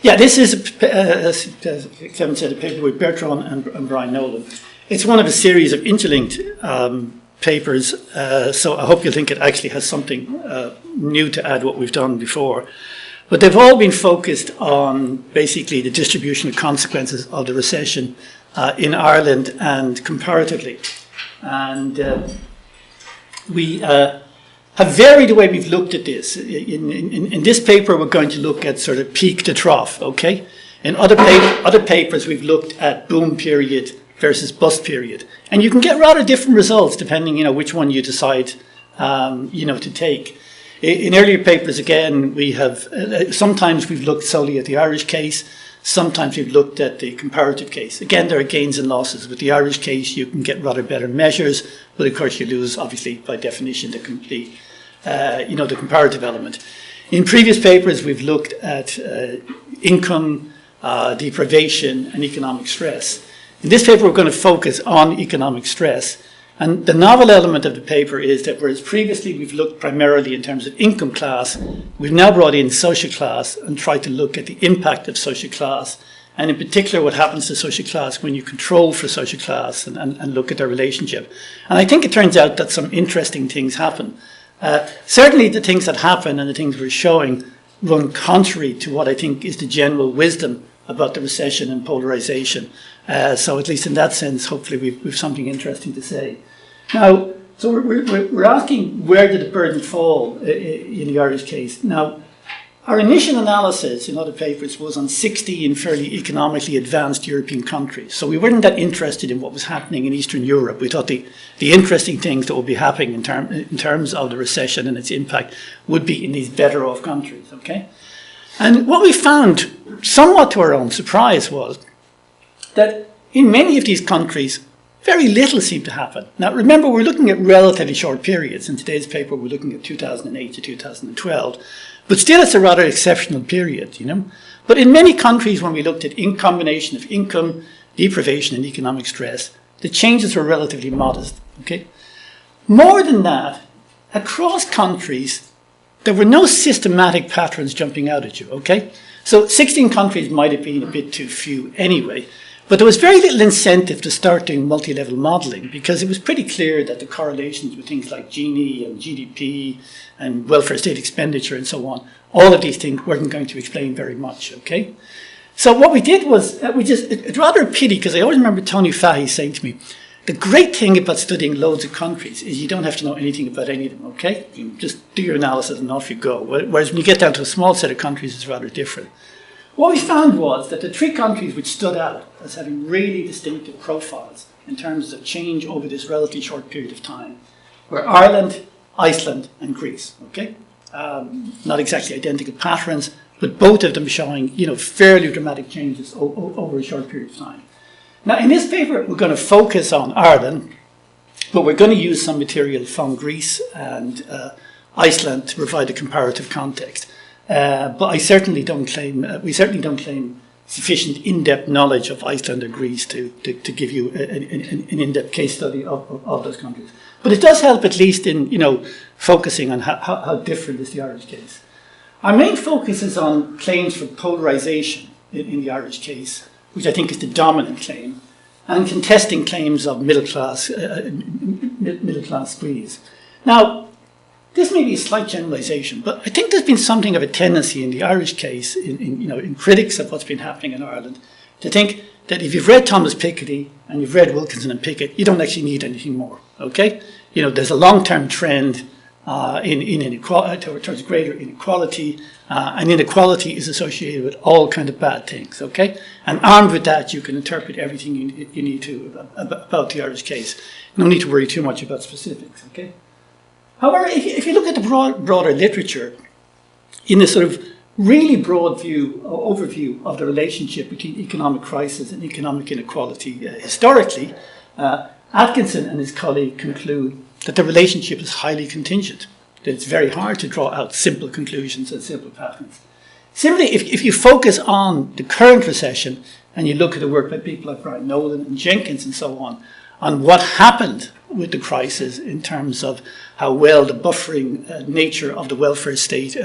Yeah, this is, as Kevin said, a paper with Bertrand and Brian Nolan. It's one of a series of interlinked papers, so I hope you'll think it actually has something new to add what we've done before. But they've all been focused on basically the distribution of consequences of the recession in Ireland and comparatively. And we have varied the way we've looked at this. In this paper, we're going to look at sort of peak to trough, okay? In other papers, we've looked at boom period versus bust period. And you can get rather different results depending, which one you decide, to take. In earlier papers, again, we have, sometimes we've looked solely at the Irish case, sometimes we've looked at the comparative case. Again, there are gains and losses. With the Irish case, you can get rather better measures, but of course you lose, obviously, by definition, the comparative element. In previous papers, we've looked at income, deprivation, and economic stress. In this paper, we're going to focus on economic stress. And the novel element of the paper is that whereas previously we've looked primarily in terms of income class, we've now brought in social class and tried to look at the impact of social class, and in particular what happens to social class when you control for social class and look at their relationship. And I think it turns out that some interesting things happen. Certainly the things that happen and the things we're showing run contrary to what I think is the general wisdom about the recession and polarization. So at least in that sense, hopefully we've something interesting to say. Now, so we're asking, where did the burden fall in the Irish case? Now, our initial analysis in other papers was on 16 fairly economically advanced European countries. So we weren't that interested in what was happening in Eastern Europe. We thought the interesting things that would be happening in terms of the recession and its impact would be in these better off countries, okay? And what we found, somewhat to our own surprise, was that in many of these countries, very little seemed to happen. Now, remember, we're looking at relatively short periods. In today's paper, we're looking at 2008 to 2012. But still, it's a rather exceptional period, But in many countries, when we looked at in combination of income, deprivation, and economic stress, the changes were relatively modest, okay? More than that, across countries, there were no systematic patterns jumping out at you, okay? So 16 countries might have been a bit too few anyway, but there was very little incentive to start doing multi-level modelling because it was pretty clear that the correlations with things like Gini and GDP and welfare state expenditure and so on, all of these things weren't going to explain very much, okay? So what we did was, it's rather a pity because I always remember Tony Fahey saying to me, the great thing about studying loads of countries is you don't have to know anything about any of them, okay? You just do your analysis and off you go. Whereas when you get down to a small set of countries, it's rather different. What we found was that the three countries which stood out as having really distinctive profiles in terms of change over this relatively short period of time were Ireland, Iceland, and Greece, okay? Not exactly identical patterns, but both of them showing, fairly dramatic changes over a short period of time. Now, in this paper, we're going to focus on Ireland, but we're going to use some material from Greece and Iceland to provide a comparative context. But we certainly don't claim sufficient in-depth knowledge of Iceland or Greece to give you an in-depth case study of those countries. But it does help at least in, focusing on how different is the Irish case. Our main focus is on claims for polarization in the Irish case, which I think is the dominant claim, and contesting claims of middle class squeeze. Now, this may be a slight generalisation, but I think there's been something of a tendency in the Irish case, in critics of what's been happening in Ireland, to think that if you've read Thomas Piketty and you've read Wilkinson and Pickett, you don't actually need anything more. Okay, there's a long-term trend in inequality towards greater inequality, and inequality is associated with all kind of bad things. Okay, and armed with that, you can interpret everything you need to about the Irish case. No need to worry too much about specifics. Okay. However, if you look at the broader literature, in this sort of really broad overview of the relationship between economic crisis and economic inequality historically, Atkinson and his colleague conclude that the relationship is highly contingent, that it's very hard to draw out simple conclusions and simple patterns. Similarly, if you focus on the current recession and you look at the work by people like Brian Nolan and Jenkins and so on what happened with the crisis in terms of how well the buffering nature of the welfare state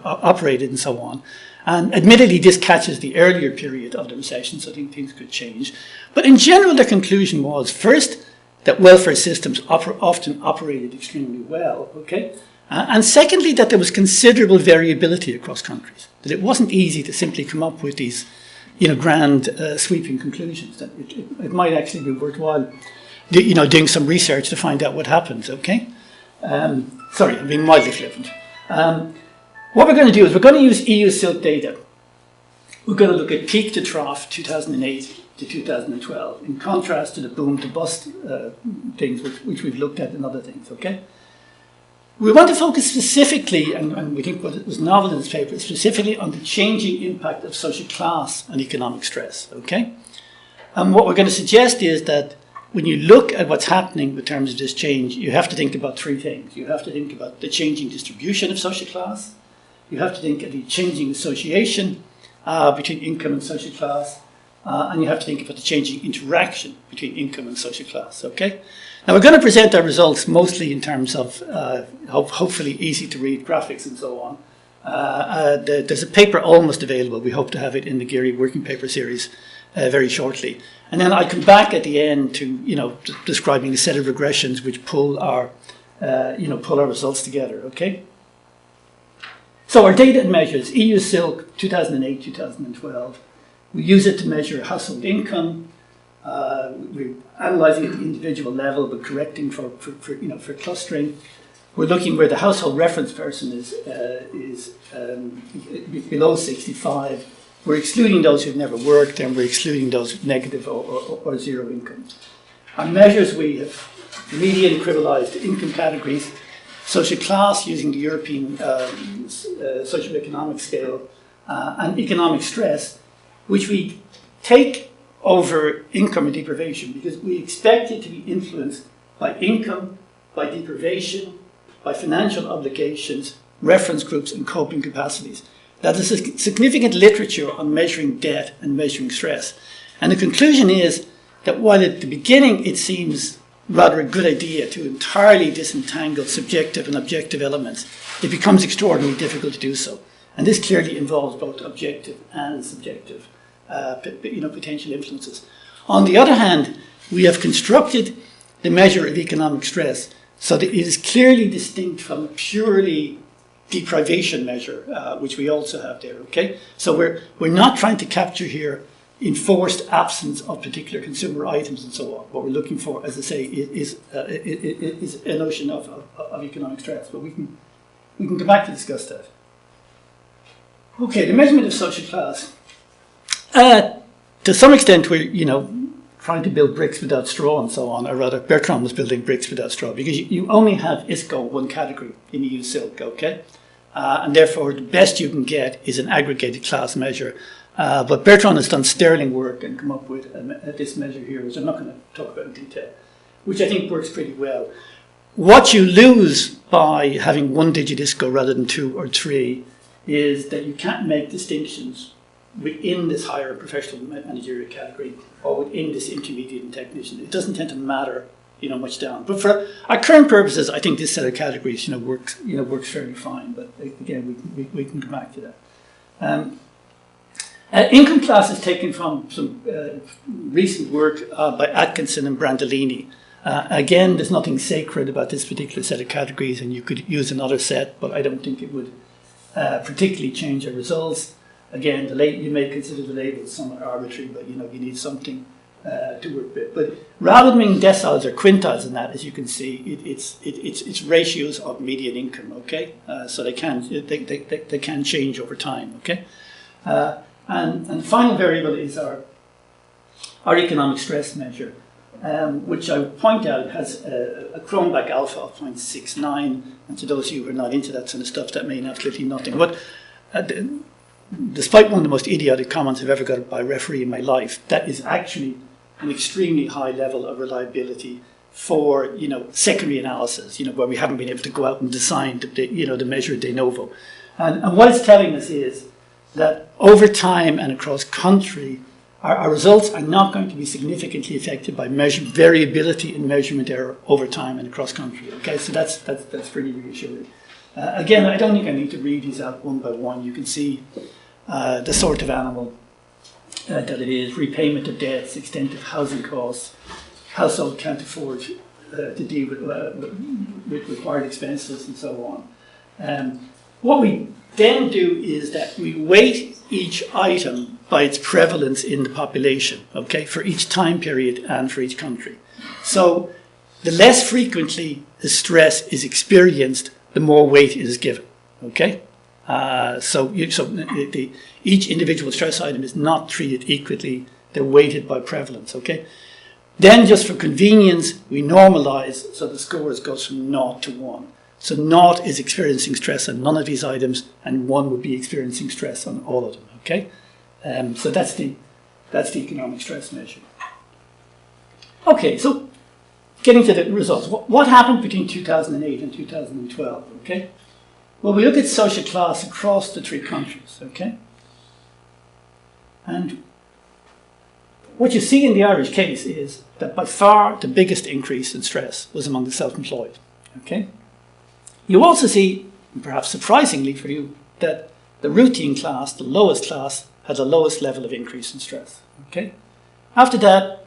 operated and so on, And admittedly, this catches the earlier period of the recession, so I think things could change. But in general, the conclusion was, first, that welfare systems often operated extremely well, okay? And secondly, that there was considerable variability across countries, that it wasn't easy to simply come up with these, grand sweeping conclusions, that it might actually be worthwhile, doing some research to find out what happens, okay? Sorry, I'm being mildly flippant. What we're going to do is we're going to use EU silk data. We're going to look at peak to trough 2008 to 2012, in contrast to the boom to bust things which we've looked at in other things, okay? We want to focus specifically, and we think what was novel in this paper, is specifically on the changing impact of social class and economic stress, okay? And what we're going to suggest is that when you look at what's happening in terms of this change, you have to think about three things. You have to think about the changing distribution of social class. You have to think of the changing association between income and social class. And you have to think about the changing interaction between income and social class, okay? Now, we're going to present our results mostly in terms of hopefully easy to read graphics and so on. There's a paper almost available. We hope to have it in the Geary working paper series very shortly. And then I come back at the end to, describing a set of regressions which pull our results together, okay? So our data and measures, EU Silk 2008, 2012. We use it to measure household income. We're analysing at the individual level, but correcting for clustering. We're looking where the household reference person is below 65. We're excluding those who've never worked, and we're excluding those with negative or zero income. Our measures, we have median equivalized income categories, social class using the European socioeconomic scale, and economic stress, which we take over income and deprivation because we expect it to be influenced by income, by deprivation, by financial obligations, reference groups, and coping capacities. Now, there's a significant literature on measuring debt and measuring stress. And the conclusion is that while at the beginning it seems rather a good idea to entirely disentangle subjective and objective elements, it becomes extraordinarily difficult to do so. And this clearly involves both objective and subjective potential influences. On the other hand, we have constructed the measure of economic stress so that it is clearly distinct from a purely deprivation measure, which we also have there, okay? So we're not trying to capture here enforced absence of particular consumer items and so on. What we're looking for, as I say, is a notion of economic stress, but we can come back to discuss that. Okay, the measurement of social class. To some extent, we're, trying to build bricks without straw and so on, or rather, Bertrand was building bricks without straw, because you only have ISCO, one category in EU Silk, okay? And therefore, the best you can get is an aggregated class measure. But Bertrand has done sterling work and come up with this measure here, which I'm not going to talk about in detail, which I think works pretty well. What you lose by having one-digit ISCO rather than 2 or 3 is that you can't make distinctions within this higher professional managerial category or within this intermediate and technician. It doesn't tend to matter, much down. But for our current purposes, I think this set of categories, works fairly fine. But again, we can come back to that. Income class is taken from some recent work by Atkinson and Brandolini. Again, there's nothing sacred about this particular set of categories, and you could use another set, but I don't think it would particularly change our results. Again, you may consider the labels somewhat arbitrary, but you need something to work with. But rather than being deciles or quintiles in that, as you can see, it's ratios of median income. Okay, so they can change over time. Okay, and the final variable is our economic stress measure, which I would point out has a Cronbach alpha of 0.69. And to those of you who are not into that sort of stuff, that may mean absolutely nothing. But despite one of the most idiotic comments I've ever got by a referee in my life, that is actually an extremely high level of reliability for secondary analysis, where we haven't been able to go out and design the measure de novo. And what it's telling us is that over time and across country, our results are not going to be significantly affected by variability in measurement error over time and across country. Okay, so that's pretty reassuring. Again, I don't think I need to read these out one by one. You can see the sort of animal that it is, repayment of debts, extent of housing costs, household can't afford to deal with required expenses and so on. What we then do is that we weight each item by its prevalence in the population, okay, for each time period and for each country. So the less frequently the stress is experienced, the more weight it is given, okay? Each individual stress item is not treated equally, they're weighted by prevalence, okay? Then just for convenience, we normalize, so the scores goes from 0 to 1. So 0 is experiencing stress on none of these items, and 1 would be experiencing stress on all of them, okay? So that's the economic stress measure. Okay, so getting to the results. What happened between 2008 and 2012, okay? Well, we look at social class across the 3 countries, okay? And what you see in the Irish case is that by far the biggest increase in stress was among the self-employed, okay? You also see, perhaps surprisingly for you, that the routine class, the lowest class, had the lowest level of increase in stress, okay? After that,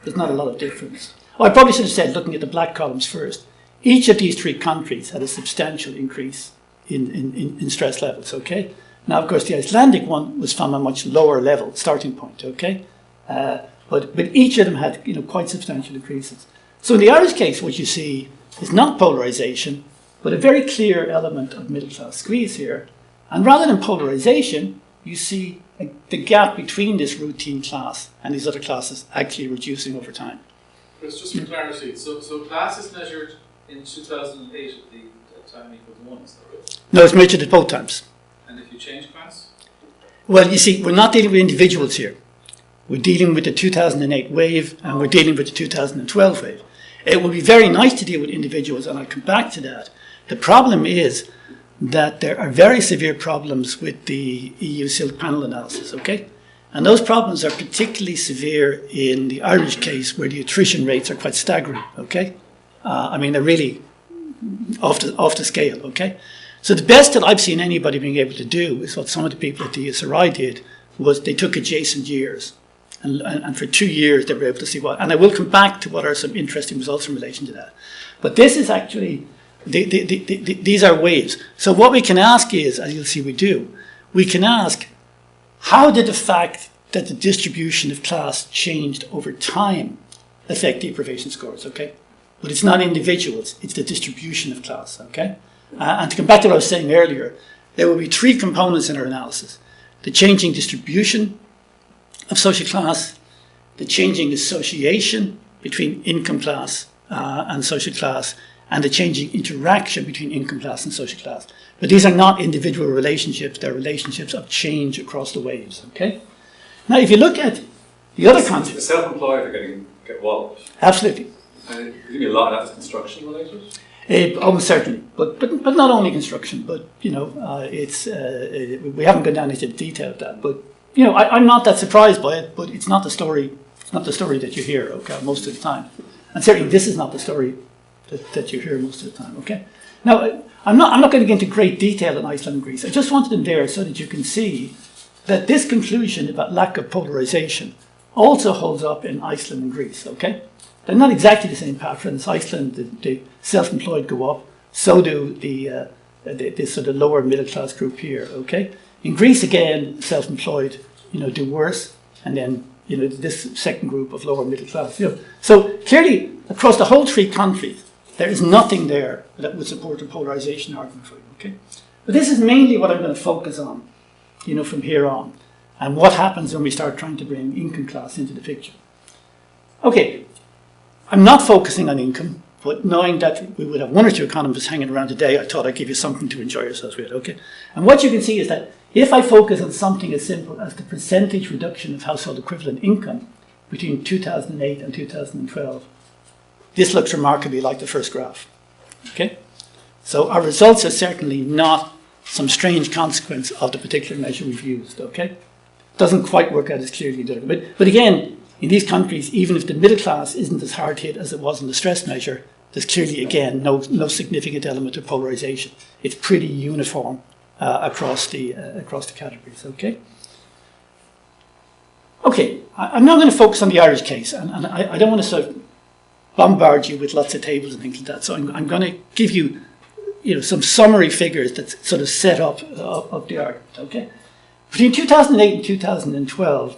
there's not a lot of difference. Oh, I probably should have said, looking at the black columns first, each of these 3 countries had a substantial increase in stress levels, okay? Now, of course, the Icelandic one was from a much lower level, starting point, okay? But each of them had, quite substantial increases. So in the Irish case, what you see is not polarization, but a very clear element of middle-class squeeze here. And rather than polarization, you see the gap between this routine class and these other classes actually reducing over time. Chris, just for clarity, so class is measured in 2008 at the time equals 1, is that right? No, it's measured at both times. And if you change class? Well, you see, we're not dealing with individuals here. We're dealing with the 2008 wave, and we're dealing with the 2012 wave. It would be very nice to deal with individuals, and I'll come back to that. The problem is that there are very severe problems with the EU Silk Panel analysis, okay? And those problems are particularly severe in the Irish case, where the attrition rates are quite staggering, okay? They're really off the scale, okay? So the best that I've seen anybody being able to do is what some of the people at the ESRI did, was they took adjacent years. And for 2 years they were able to see what, and I will come back to what are some interesting results in relation to that. But this is actually, these are waves. So what we can ask is, as you'll see we do, we can ask, how did the fact that the distribution of class changed over time affect deprivation scores, okay? But it's not individuals, it's the distribution of class, okay? And to come back to what I was saying earlier, there will be 3 components in our analysis. The changing distribution of social class, the changing association between income class and social class, and the changing interaction between income class and social class. But these are not individual relationships, they're relationships of change across the waves, okay? Now, if you look at the other countries... The self-employed are get walloped. Absolutely. And you mean a lot of that is construction related? Almost certainly, but not only construction, but, we haven't gone down into the detail of that, but I'm not that surprised by it, but it's not the story. It's not the story that you hear, okay, most of the time. And certainly, this is not the story that you hear most of the time, okay. Now, I'm not going to get into great detail in Iceland and Greece. I just wanted them there so that you can see that this conclusion about lack of polarization also holds up in Iceland and Greece, okay. They're not exactly the same patterns. Iceland, the self-employed go up. So do the sort of lower middle class group here, okay. In Greece, again, self-employed, do worse, and then, this second group of lower middle class. So clearly, across the whole 3 countries, there is nothing there that would support a polarization argument for you, okay? But this is mainly what I'm going to focus on, from here on, and what happens when we start trying to bring income class into the picture. Okay, I'm not focusing on income, but knowing that we would have 1 or 2 economists hanging around today, I thought I'd give you something to enjoy yourselves with, okay? And what you can see is that if I focus on something as simple as the percentage reduction of household equivalent income between 2008 and 2012, this looks remarkably like the first graph, okay? So our results are certainly not some strange consequence of the particular measure we've used, okay? Doesn't quite work out as clearly. But again, in these countries, even if the middle class isn't as hard hit as it was in the stress measure, there's clearly, again, no significant element of polarization. It's pretty uniform across the categories. Okay. Okay, I'm now going to focus on the Irish case, and I don't want to sort of bombard you with lots of tables and things like that. So I'm going to give you, some summary figures that sort of set up of the argument. Okay, between 2008 and 2012,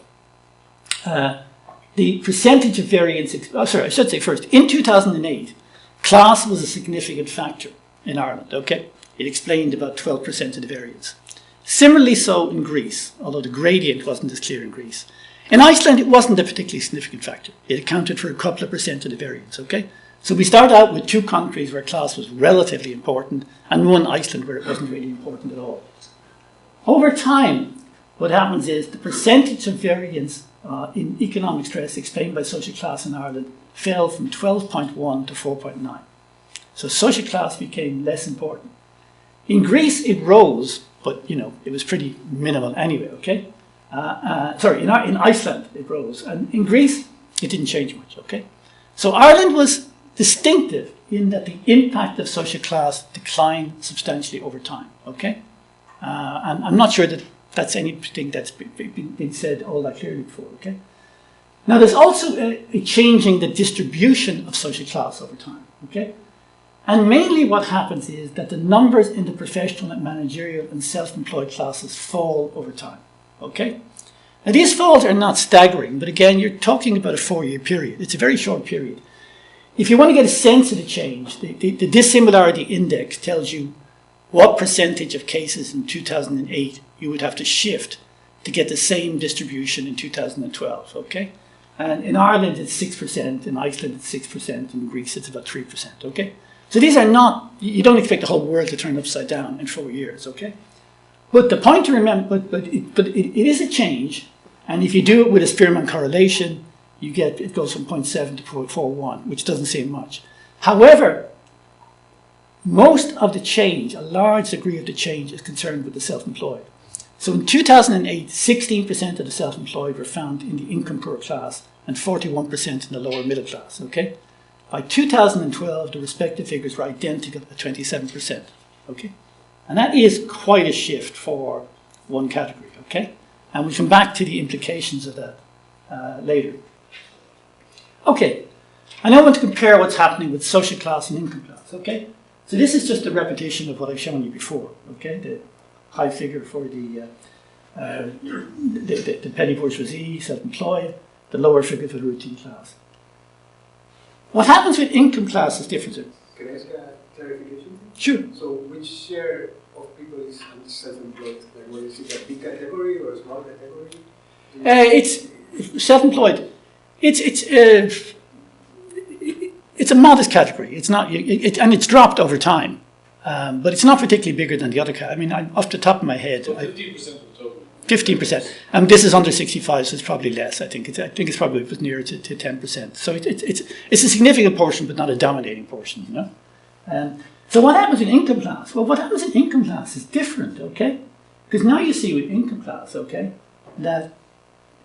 the percentage of variance. I should say first. In 2008, class was a significant factor in Ireland. Okay, it explained about 12% of the variance. Similarly, so in Greece, although the gradient wasn't as clear in Greece. In Iceland, it wasn't a particularly significant factor. It accounted for a couple of percent of the variance, okay? So we start out with two countries where class was relatively important, and one, Iceland, where it wasn't really important at all. Over time, what happens is the percentage of variance in economic stress explained by social class in Ireland fell from 12.1 to 4.9. So social class became less important. In Greece, it rose, but, it was pretty minimal anyway, okay? In Iceland it rose, and in Greece it didn't change much, okay? So Ireland was distinctive in that the impact of social class declined substantially over time, okay? And I'm not sure that that's anything that's been said all that clearly before, okay? Now there's also a changing the distribution of social class over time, okay? And mainly what happens is that the numbers in the professional and managerial and self-employed classes fall over time. Okay? Now these falls are not staggering, but again, you're talking about a 4-year period. It's a very short period. If you want to get a sense of the change, the dissimilarity index tells you what percentage of cases in 2008 you would have to shift to get the same distribution in 2012. Okay? And in Ireland it's 6%, in Iceland it's 6%, in Greece it's about 3%. Okay? So these are not, you don't expect the whole world to turn upside down in 4 years. Okay? But the point to remember, but it is a change, and if you do it with a Spearman correlation, it goes from 0.7 to 0.41, which doesn't seem much. However, most of the change, a large degree of the change, is concerned with the self-employed. So in 2008, 16% of the self-employed were found in the income poor class and 41% in the lower middle class. Okay, by 2012, the respective figures were identical at 27%. Okay. And that is quite a shift for one category, okay? And we'll come back to the implications of that later. Okay, I now want to compare what's happening with social class and income class, okay? So this is just a repetition of what I've shown you before, okay? The high figure for the petty bourgeoisie, self-employed, the lower figure for the routine class. What happens with income class is different. Can I ask a clarification? Sure. So which share of people is self-employed? Like, is it a big category or a small category? It's self-employed. It's a modest category. It's not, and it's dropped over time, but it's not particularly bigger than the other category. I mean, off the top of my head, so 15% of the total. 15%, and this is under 65, so it's probably less. I think it's probably nearer to 10%. So it's a significant portion, but not a dominating portion. So what happens in income class? Well, what happens in income class is different, okay? Because now you see with income class, okay, that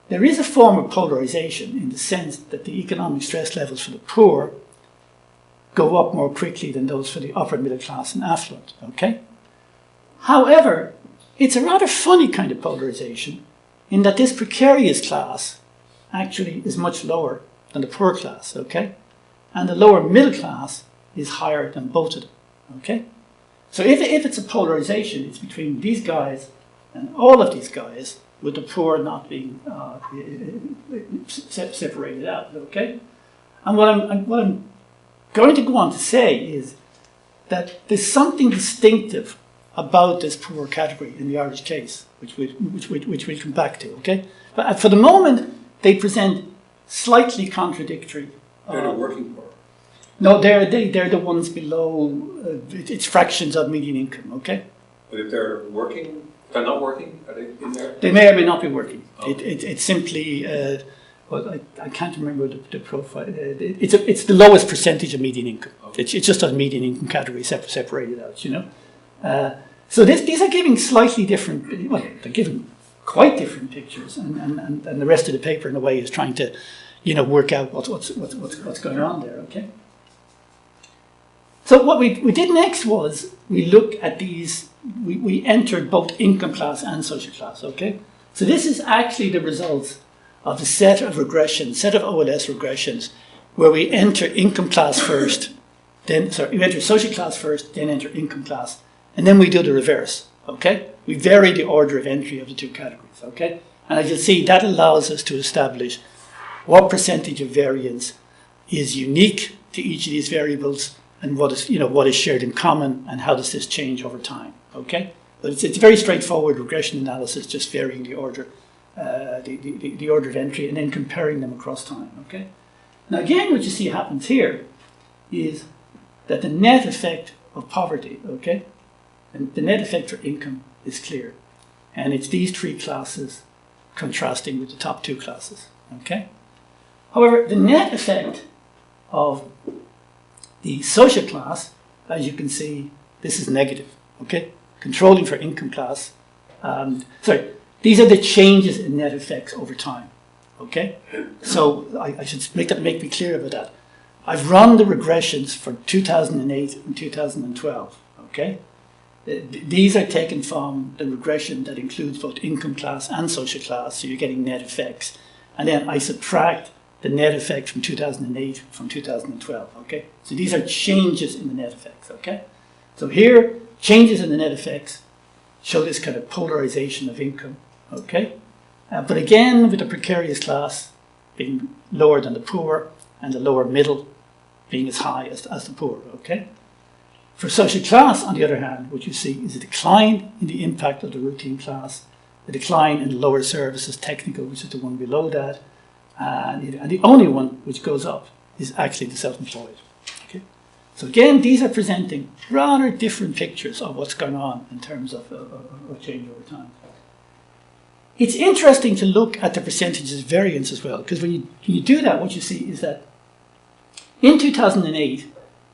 there is a form of polarization in the sense that the economic stress levels for the poor go up more quickly than those for the upper middle class and affluent, okay? However, it's a rather funny kind of polarization in that this precarious class actually is much lower than the poor class, okay? And the lower middle class is higher than both of them, okay? So if it's a polarization, it's between these guys and all of these guys, with the poor not being separated out, okay? And what I'm going to go on to say is that there's something distinctive about this poor category in the Irish case, which we'll come back to, okay? But for the moment, they present slightly contradictory. They're the working poor. No, they're the ones below. It's fractions of median income, okay? But if they're working, if they're not working, are they in there? They may or may not be working. Oh. It's simply. Well, I can't remember the profile. It's the lowest percentage of median income. Okay. It's just a median income category separated out, you know. So these are giving slightly different. Well, they're giving quite different pictures, and the rest of the paper, in a way, is trying to, you know, work out what's going on there. Okay. So what we did next was we looked at these we entered both income class and social class, okay? So this is actually the results of the set of regressions, set of OLS regressions, where we enter income class first, we enter social class first, then enter income class, and then we do the reverse, okay? We vary the order of entry of the two categories, okay? And as you'll see, that allows us to establish what percentage of variance is unique to each of these variables and what is shared in common and how does this change over time, okay? But it's a very straightforward regression analysis, just varying the order, the order of entry and then comparing them across time, okay? Now again, what you see happens here is that the net effect of poverty, okay, and the net effect for income is clear. And it's these three classes contrasting with the top two classes, okay? However, the net effect of the social class, as you can see, this is negative, okay? Controlling for income class. These are the changes in net effects over time, okay? So I should make me clear about that. I've run the regressions for 2008 and 2012, okay? These are taken from the regression that includes both income class and social class, so you're getting net effects. And then I subtract the net effect from 2008 from 2012, okay? So these are changes in the net effects, okay? So here, changes in the net effects show this kind of polarization of income, okay? But again, with the precarious class being lower than the poor and the lower middle being as high as the poor, okay? For social class, on the other hand, what you see is a decline in the impact of the routine class, a decline in the lower services technical, which is the one below that, and the only one which goes up is actually the self-employed. Okay? So again, these are presenting rather different pictures of what's going on in terms of change over time. It's interesting to look at the percentages of variance as well, because when you do that, what you see is that in 2008,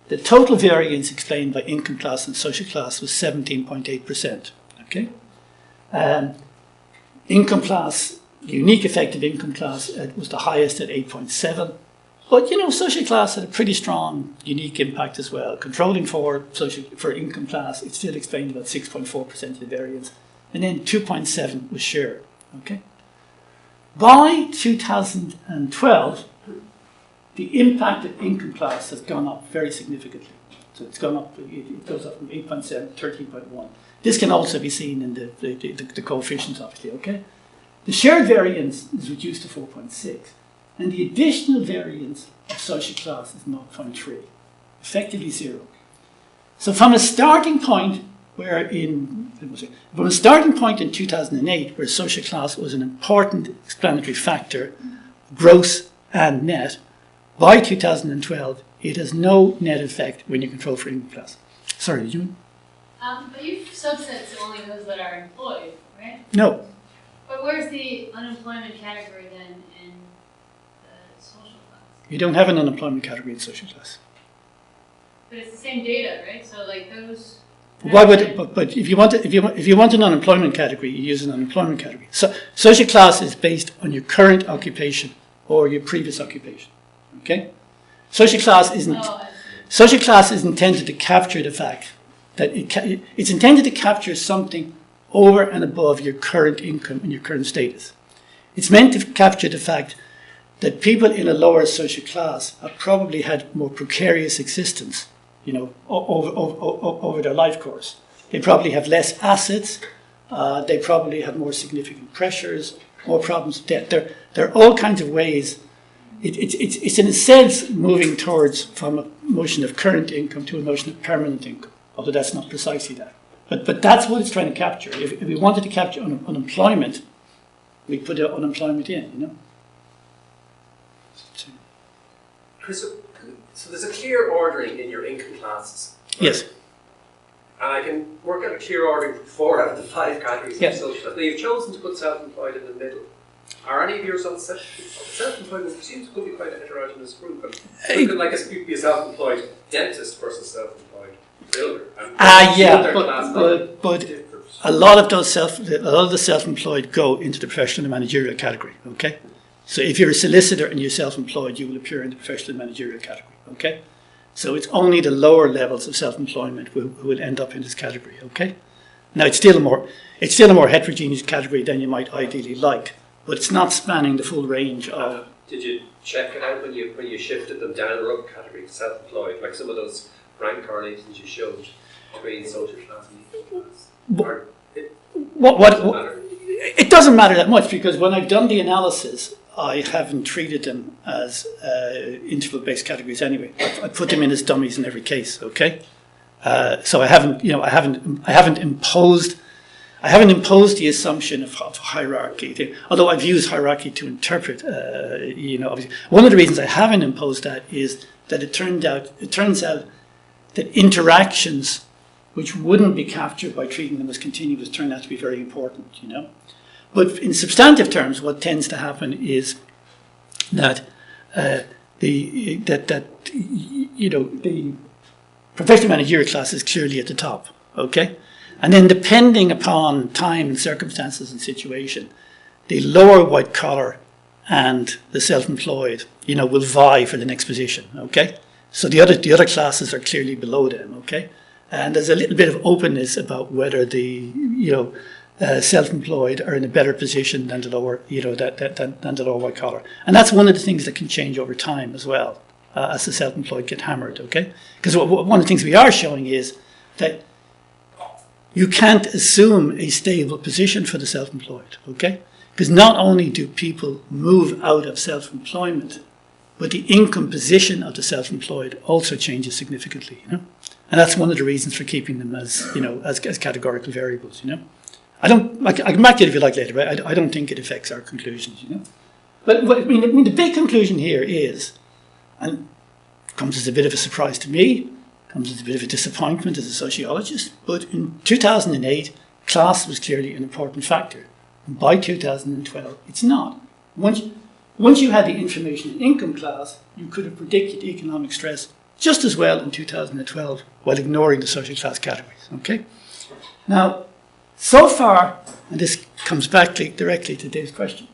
the total variance explained by income class and social class was 17.8%. Okay, income class, the unique effective income class was the highest at 8.7. But social class had a pretty strong unique impact as well. Controlling for income class, it still explained about 6.4% of the variance, and then 2.7 was share. Okay, by 2012. The impact of income class has gone up very significantly. So it's gone up, it goes up from 8.7 to 13.1. This can also be seen in the coefficients, obviously, okay? The shared variance is reduced to 4.6, and the additional variance of social class is 0.3, effectively zero. So from a starting point in 2008, where social class was an important explanatory factor, gross and net, by 2012, it has no net effect when you control for income class. Sorry, did you? But you've subsets only those that are employed, right? No. But where's the unemployment category then in the social class? You don't have an unemployment category in social class. But it's the same data, right? So like those. Why would? But if you want an unemployment category, you use an unemployment category. So social class is based on your current occupation or your previous occupation. Okay, social class is intended to capture the fact that it's intended to capture something over and above your current income and your current status. It's meant to capture the fact that people in a lower social class have probably had more precarious existence, over their life course. They probably have less assets. They probably have more significant pressures, more problems with debt. There are all kinds of ways. It's in a sense moving from a notion of current income to a notion of permanent income, although that's not precisely that. But that's what it's trying to capture. If we wanted to capture unemployment, we'd put unemployment in, Chris, so there's a clear ordering in your income classes. Right? Yes. And I can work out a clear ordering for 4 out of the 5 categories Yes. of social class. Now you've chosen to put self-employed in the middle. Are any of your self-employed seems to be quite a heterogeneous group? And could like be a self-employed dentist versus self-employed builder. But a lot of the self-employed go into the professional and managerial category. Okay, so if you're a solicitor and you're self-employed, you will appear in the professional and managerial category. Okay, so it's only the lower levels of self-employment who will end up in this category. Okay, Now, it's still a more heterogeneous category than you might ideally like, but it's not spanning the full range of. Did you check it out when you shifted them down the rub category to self-employed, like some of those rank correlations you showed between social class and economic class? Or It doesn't matter that much, because when I've done the analysis, I haven't treated them as interval-based categories anyway. I put them in as dummies in every case. Okay, so I haven't imposed the assumption of hierarchy. Although I've used hierarchy to interpret, obviously. One of the reasons I haven't imposed that is that it turns out that interactions which wouldn't be captured by treating them as continuous turn out to be very important, But in substantive terms, what tends to happen is that the professional managerial class is clearly at the top, okay? And then depending upon time and circumstances and situation, the lower white collar and the self-employed, will vie for the next position, okay? So the other classes are clearly below them, okay? And there's a little bit of openness about whether the, self-employed are in a better position than the lower, than the lower white collar. And that's one of the things that can change over time as well, as the self-employed get hammered, okay? Because one of the things we are showing is that you can't assume a stable position for the self-employed, okay? Because not only do people move out of self-employment, but the income position of the self-employed also changes significantly, And that's one of the reasons for keeping them as, as categorical variables, I can come back to it if you like later, but I don't think it affects our conclusions, But the big conclusion here is, and comes as a bit of a surprise to me, comes as a bit of a disappointment as a sociologist, but in 2008, class was clearly an important factor. And by 2012, it's not. Once you had the information in income class, you could have predicted economic stress just as well in 2012 while ignoring the social class categories, okay? Now, so far, and this comes back directly to Dave's question,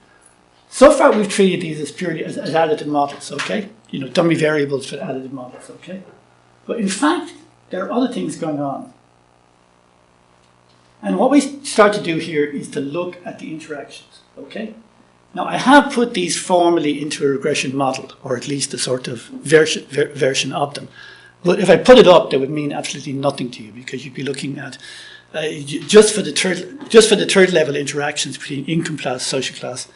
so far we've treated these as purely as additive models, okay? Dummy variables for additive models, okay? But in fact, there are other things going on. And what we start to do here is to look at the interactions, okay? Now, I have put these formally into a regression model, or at least a sort of version of them. But if I put it up, that would mean absolutely nothing to you, because you'd be looking at just for the third level interactions between income class, social class,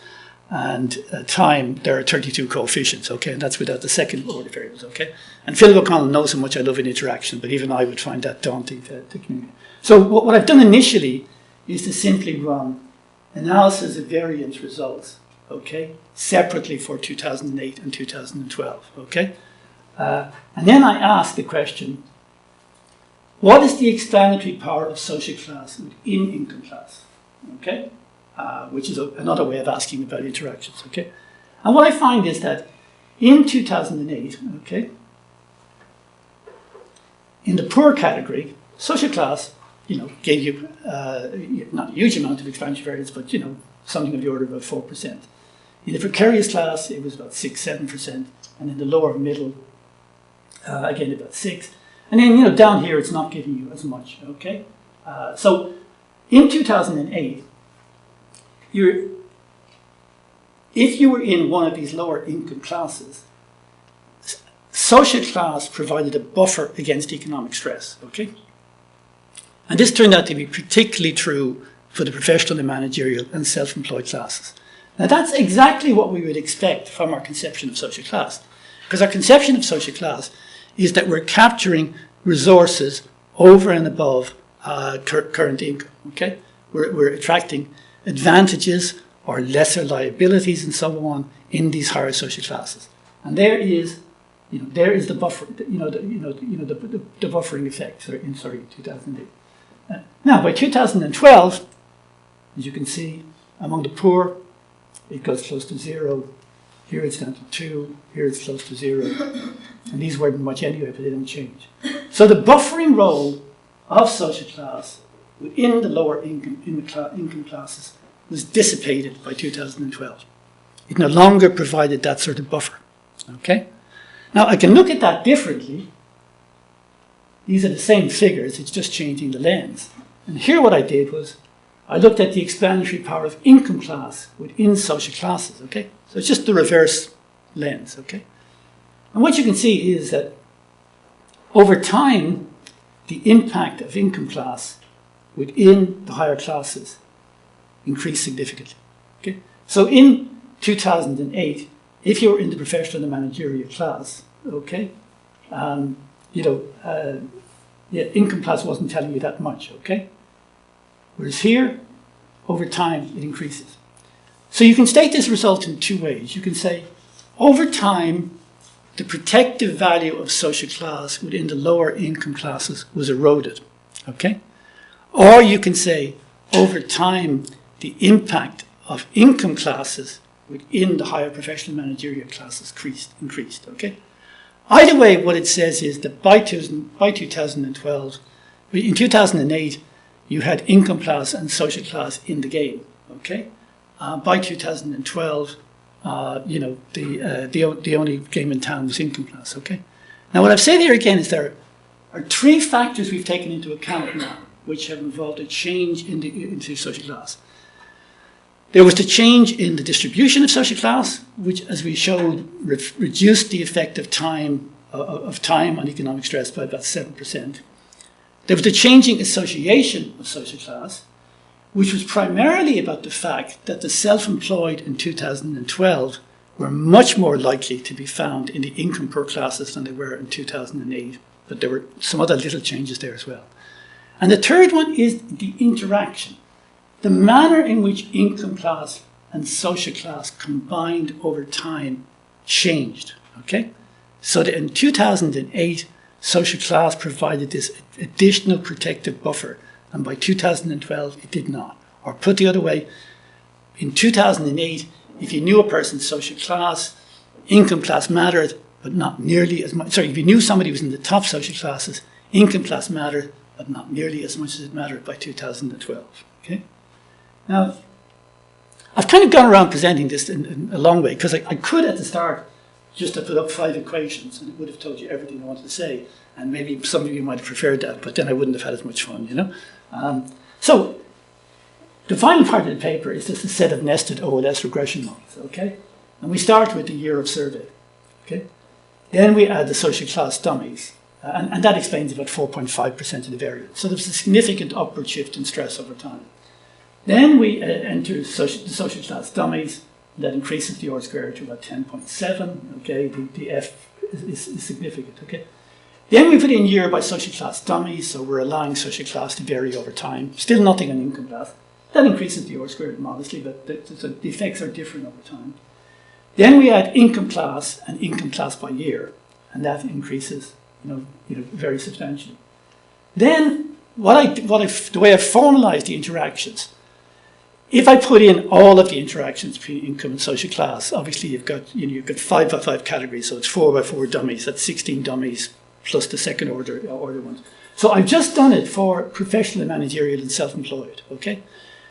and time, there are 32 coefficients, okay, and that's without the second order variables, okay. And Philip O'Connell knows how much I love an interaction, but even I would find that daunting to communicate. So what I've done initially is to simply run analysis of variance results, okay, separately for 2008 and 2012, okay. And then I asked the question, what is the explanatory power of social class within income class, okay? Which is another way of asking about interactions, okay? And what I find is that in 2008, okay, in the poor category, social class, gave you not a huge amount of explanatory variance, but, something of the order of about 4%. In the precarious class, it was about 6-7%, and in the lower middle, again, about 6%. And then, down here, it's not giving you as much, okay? So in 2008, if you were in one of these lower income classes, social class provided a buffer against economic stress, okay? And this turned out to be particularly true for the professional and managerial and self-employed classes. Now that's exactly what we would expect from our conception of social class, because our conception of social class is that we're capturing resources over and above current income, okay? We're attracting advantages or lesser liabilities and so on in these higher social classes, and there is the buffer, the buffering effect. In 2008. Now by 2012, as you can see, among the poor, it goes close to 0. Here it's down to 2. Here it's close to 0, and these weren't much anyway, but they don't change. So the buffering role of social class within the lower income classes was dissipated by 2012. It no longer provided that sort of buffer, okay? Now, I can look at that differently. These are the same figures, it's just changing the lens. And here what I did was I looked at the explanatory power of income class within social classes, okay? So it's just the reverse lens, okay? And what you can see is that over time, the impact of income class within the higher classes increased significantly, okay? So in 2008, if you were in the professional and managerial class, okay, income class wasn't telling you that much, okay? Whereas here, over time, it increases. So you can state this result in two ways. You can say, over time, the protective value of social class within the lower income classes was eroded, okay? Or you can say, over time, the impact of income classes within the higher professional managerial classes increased, okay? Either way, what it says is that by 2012, in 2008, you had income class and social class in the game, okay? By 2012, the only game in town was income class, okay? Now, what I've said here again is there are three factors we've taken into account now, which have involved a change into social class. There was the change in the distribution of social class, which, as we showed, reduced the effect of time on economic stress by about 7%. There was the changing association of social class, which was primarily about the fact that the self-employed in 2012 were much more likely to be found in the income poor classes than they were in 2008. But there were some other little changes there as well. And the third one is the interaction. The manner in which income class and social class combined over time changed, okay? So that in 2008, social class provided this additional protective buffer, and by 2012, it did not. Or put the other way, in 2008, if you knew a person's social class, income class mattered, but not nearly as much. Sorry, if you knew somebody was in the top social classes, income class mattered, but not nearly as much as it mattered by 2012, okay? Now, I've kind of gone around presenting this in a long way, because I could at the start just have put up 5 equations and it would have told you everything I wanted to say, and maybe some of you might have preferred that, but then I wouldn't have had as much fun, you know? So, the final part of the paper is just a set of nested OLS regression models, okay? And we start with the year of survey, okay? Then we add the social class dummies, and that explains about 4.5% of the variance. So there's a significant upward shift in stress over time. Then we enter the social class dummies. That increases the R squared to about 10.7. Okay, the F is significant. Okay. Then we put in year by social class dummies, so we're allowing social class to vary over time. Still nothing on income class. That increases the R squared modestly, but the effects are different over time. Then we add income class and income class by year, and that increases, very substantially. Then the way I formalize the interactions. If I put in all of the interactions between income and social class, obviously you've got 5 by 5 categories, so it's 4 by 4 dummies. That's 16 dummies plus the second order ones. So I've just done it for professional, managerial, and self-employed. Okay,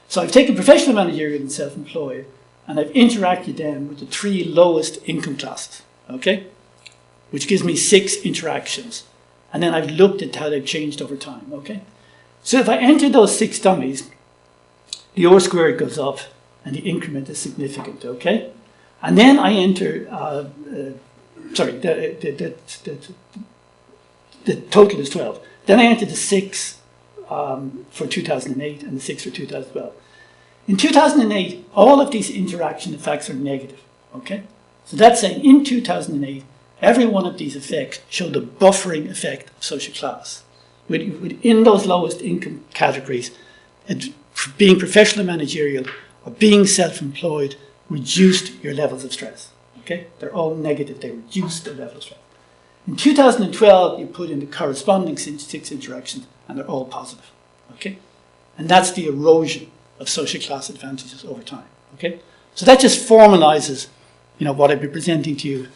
so I've taken professional, managerial, and self-employed, and I've interacted them with the 3 lowest income classes. Okay, which gives me 6 interactions, and then I've looked at how they've changed over time. Okay, so if I enter those 6 dummies, the R squared goes up and the increment is significant, okay? And then I enter, the total is 12. Then I enter the 6 for 2008 and the 6 for 2012. In 2008, all of these interaction effects are negative, okay? So that's saying in 2008, every one of these effects showed the buffering effect of social class. Within those lowest income categories, being professional managerial or being self-employed reduced your levels of stress. Okay? They're all negative. They reduced the level of stress. In 2012, you put in the corresponding 6 interactions and they're all positive. Okay? And that's the erosion of social class advantages over time. Okay? So that just formalizes, what I've been presenting to you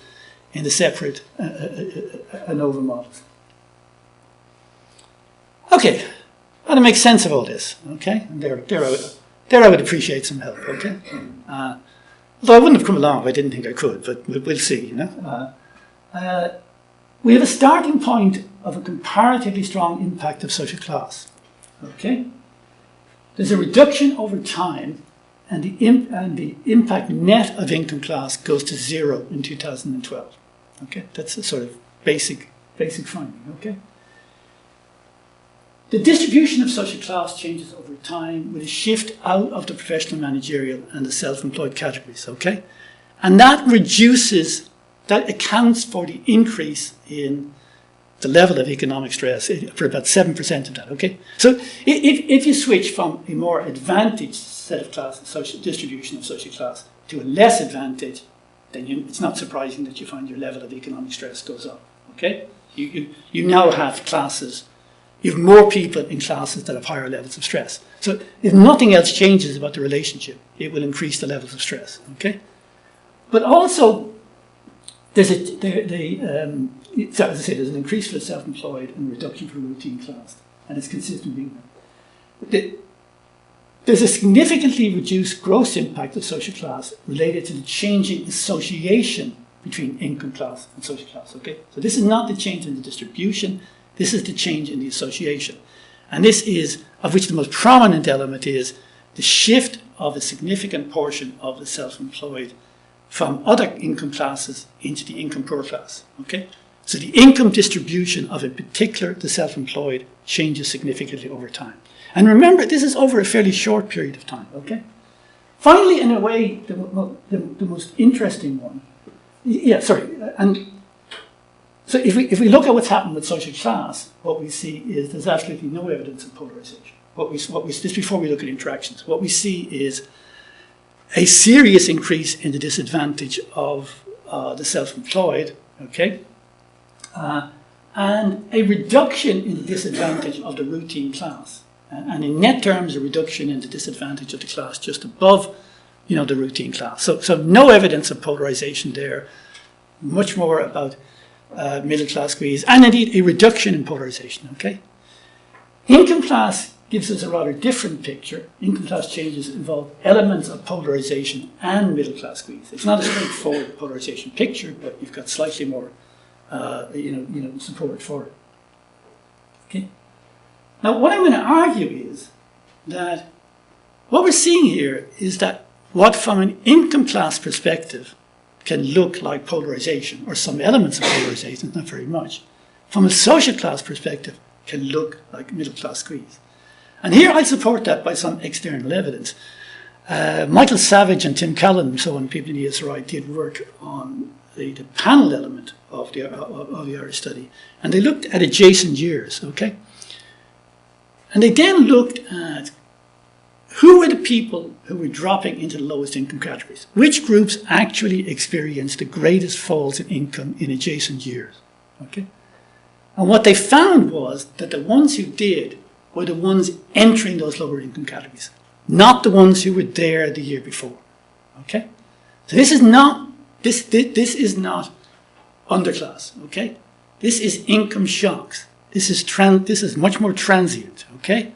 in the separate ANOVA models. Okay. How to make sense of all this, okay? And there I would appreciate some help, okay? Although I wouldn't have come along if I didn't think I could, but we'll see, we have a starting point of a comparatively strong impact of social class, okay? there's a reduction over time, and the impact net of income class goes to 0 in 2012. Okay, that's a sort of basic finding. Okay. The distribution of social class changes over time with a shift out of the professional, managerial and the self-employed categories, okay? And that accounts for the increase in the level of economic stress for about 7% of that, okay? So if you switch from a more advantaged set of classes, social distribution of social class, to a less advantaged, then it's not surprising that you find your level of economic stress goes up, okay? You now have classes. You have more people in classes that have higher levels of stress. So if nothing else changes about the relationship, it will increase the levels of stress, okay? But also, there's as I say, there's an increase for the self-employed and a reduction for routine class, and it's consistent being there. There's a significantly reduced gross impact of social class related to the changing association between income class and social class, okay? So this is not the change in the distribution, this is the change in the association. And this is, of which the most prominent element is the shift of a significant portion of the self-employed from other income classes into the income poor class, okay? So the income distribution of, in particular, the self-employed changes significantly over time. And remember, this is over a fairly short period of time, okay? Finally, in a way, the most interesting one, and so if we look at what's happened with social class, what we see is there's absolutely no evidence of polarization. Just before we look at interactions, what we see is a serious increase in the disadvantage of the self-employed, okay, and a reduction in the disadvantage of the routine class, and in net terms, a reduction in the disadvantage of the class just above, the routine class. So no evidence of polarization there. Much more about middle class squeeze, and indeed a reduction in polarization, okay? Income class gives us a rather different picture. Income class changes involve elements of polarization and middle class squeeze. It's not a straightforward polarization picture, but you've got slightly more, support for it. Okay? Now, what I'm going to argue is that what we're seeing here is that what from an income class perspective can look like polarization, or some elements of polarization, not very much, from a social class perspective, can look like middle class squeeze. And here I support that by some external evidence. Michael Savage and Tim Callan and so on, people in the ESRI, did work on the panel element of the Irish study, and they looked at adjacent years, okay? And they then looked at who were the people who were dropping into the lowest income categories? Which groups actually experienced the greatest falls in income in adjacent years? Okay? And what they found was that the ones who did were the ones entering those lower income categories, not the ones who were there the year before. Okay? So this is not underclass, okay? This is income shocks. This is much more transient, okay?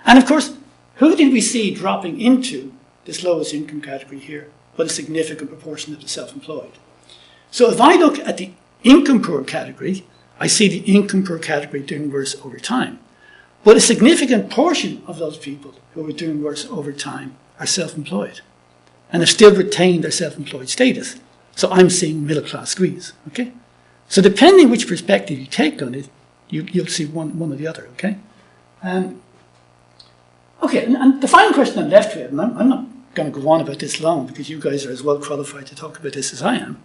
And of course, who did we see dropping into this lowest income category here? But a significant proportion of the self-employed. So if I look at the income poor category, I see the income poor category doing worse over time. But a significant portion of those people who are doing worse over time are self-employed and have still retained their self-employed status. So I'm seeing middle class squeeze, okay? So depending which perspective you take on it, you'll see one or the other, okay? Okay, and the final question I'm left with, and I'm not going to go on about this long because you guys are as well qualified to talk about this as I am.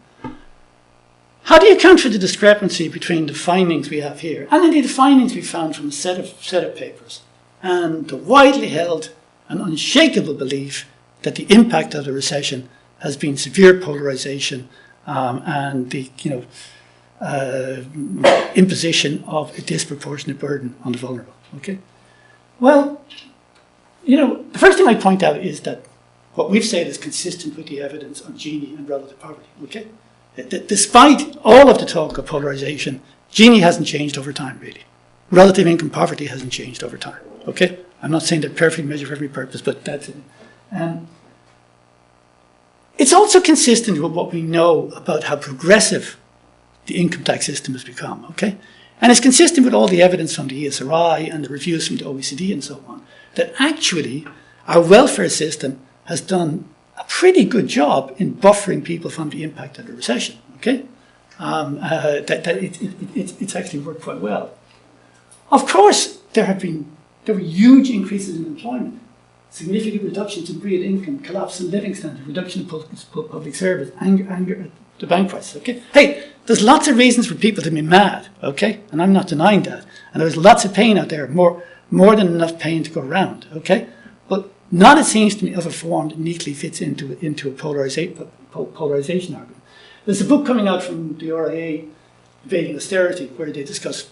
How do you account for the discrepancy between the findings we have here, and indeed the findings we found from a set of papers, and the widely held and unshakable belief that the impact of the recession has been severe polarization and the imposition of a disproportionate burden on the vulnerable? Okay, well, the first thing I point out is that what we've said is consistent with the evidence on Gini and relative poverty, okay? Despite all of the talk of polarization, Gini hasn't changed over time, really. Relative income poverty hasn't changed over time, okay? I'm not saying they're perfectly measured for every purpose, but that's it. It's also consistent with what we know about how progressive the income tax system has become, okay? And it's consistent with all the evidence from the ESRI and the reviews from the OECD and so on, that actually our welfare system has done a pretty good job in buffering people from the impact of the recession. Okay, it's actually worked quite well. Of course, there were huge increases in employment, significant reductions in real income, collapse in living standards, reduction in public service, anger at the bank crisis. Okay, hey, there's lots of reasons for people to be mad. Okay, and I'm not denying that. And there's lots of pain out there, more than enough pain to go around. Okay, but none, it seems to me, of a form that neatly fits into a polarization argument. There's a book coming out from the RIA, Evading Austerity, where they discuss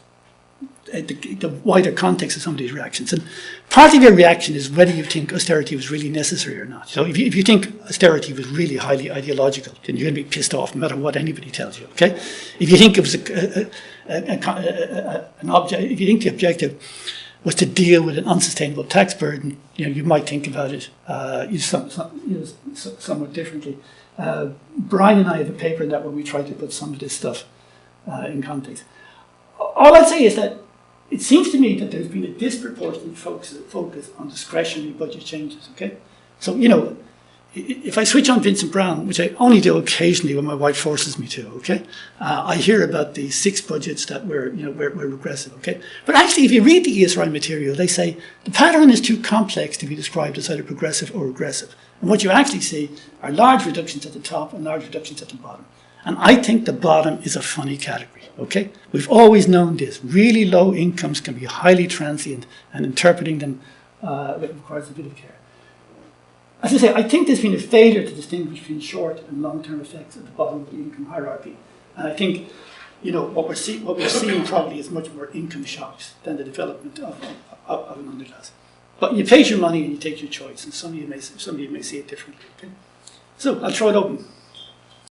the wider context of some of these reactions. And part of your reaction is whether you think austerity was really necessary or not. So if you think austerity was really highly ideological, then you're going to be pissed off no matter what anybody tells you, okay? If you think it was an object, if you think the objective was to deal with an unsustainable tax burden, you might think about it somewhat differently. Brian and I have a paper in that where we try to put some of this stuff in context. All I'd say is that it seems to me that there's been a disproportionate focus on discretionary budget changes, okay? So, if I switch on Vincent Brown, which I only do occasionally when my wife forces me to, okay? I hear about the 6 budgets that were regressive, okay? But actually, if you read the ESRI material, they say the pattern is too complex to be described as either progressive or regressive. And what you actually see are large reductions at the top and large reductions at the bottom. And I think the bottom is a funny category, okay? We've always known this. Really low incomes can be highly transient, and interpreting them requires a bit of care. As I say, I think there's been a failure to distinguish between short and long-term effects at the bottom of the income hierarchy. And I think, what we're seeing probably is much more income shocks than the development of an underclass. But you pay your money and you take your choice, and some of you may see it differently, okay? So I'll throw it open.